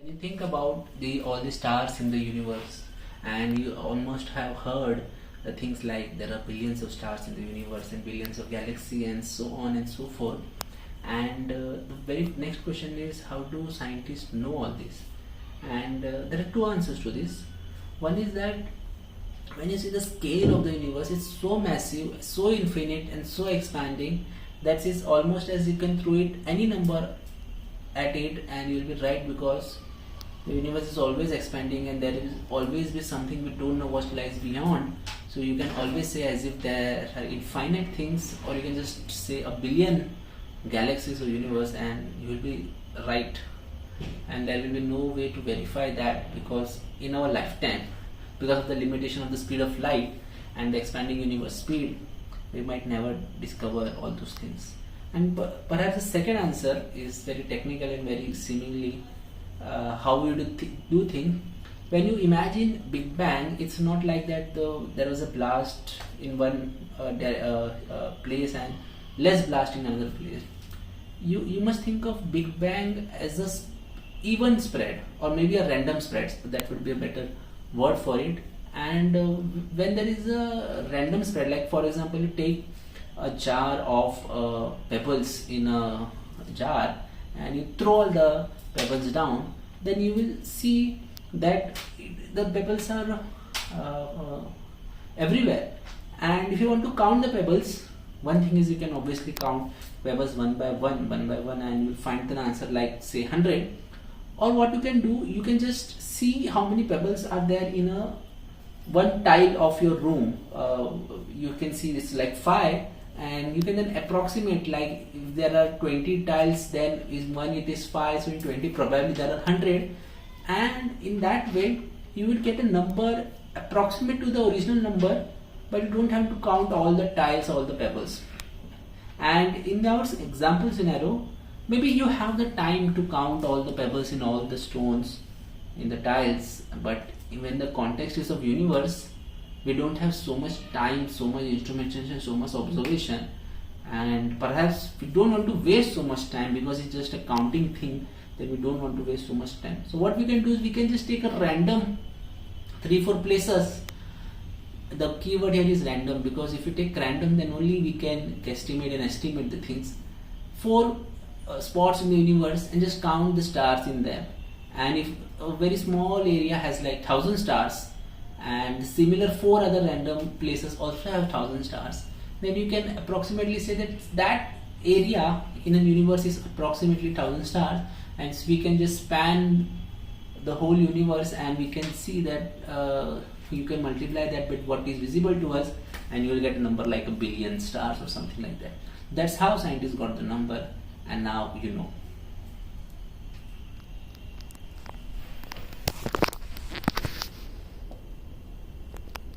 You think about the all the stars in the universe, and you almost have heard the things like there are billions of stars in the universe and billions of galaxies and so on and so forth. And the very next question is, how do scientists know all this? And there are two answers to this. One is that when you see the scale of the universe, it's so massive, so infinite, and so expanding that it's almost as you can throw it any number at it and you'll be right, because the universe is always expanding and there is always be something we don't know what lies beyond. So you can always say as if there are infinite things, or you can just say a billion galaxies or universe and you will be right, and there will be no way to verify that, because in our lifetime, because of the limitation of the speed of light and the expanding universe speed, we might never discover all those things. And perhaps the second answer is very technical and very seemingly how we do think. When you imagine Big Bang, it's not like that there was a blast in one place and less blast in another place. You must think of Big Bang as a even spread, or maybe a random spread. That would be a better word for it. And when there is a random spread, like for example, you take a jar of pebbles in a jar and you throw all the pebbles down, then you will see that the pebbles are everywhere. And if you want to count the pebbles, one thing is you can obviously count pebbles one by one, and you'll find the answer like say 100. Or what you can do, you can just see how many pebbles are there in a one tile of your room. You can see it's like 5, and you can then approximate, like if there are 20 tiles, then is one it is 5, so in 20 probably there are 100, and in that way you will get a number approximate to the original number, but you don't have to count all the tiles, all the pebbles. And in our example scenario, maybe you have the time to count all the pebbles in all the stones in the tiles, but when the context is of universe, we don't have so much time, so much instrumentation, so much observation, and perhaps we don't want to waste so much time because it's just a counting thing. Then we don't want to waste so much time. So what we can do is we can just take a random 3-4 places. The keyword here is random, because if you take random, then only we can guesstimate and estimate the things. 4 spots in the universe, and just count the stars in them. And if a very small area has like 1000 stars, and similar 4 other random places also have 1000 stars, then you can approximately say that that area in a universe is approximately 1000 stars, and so we can just span the whole universe, and we can see that you can multiply that with what is visible to us, and you will get a number like a billion stars or something like that. That's how scientists got the number, and now you know.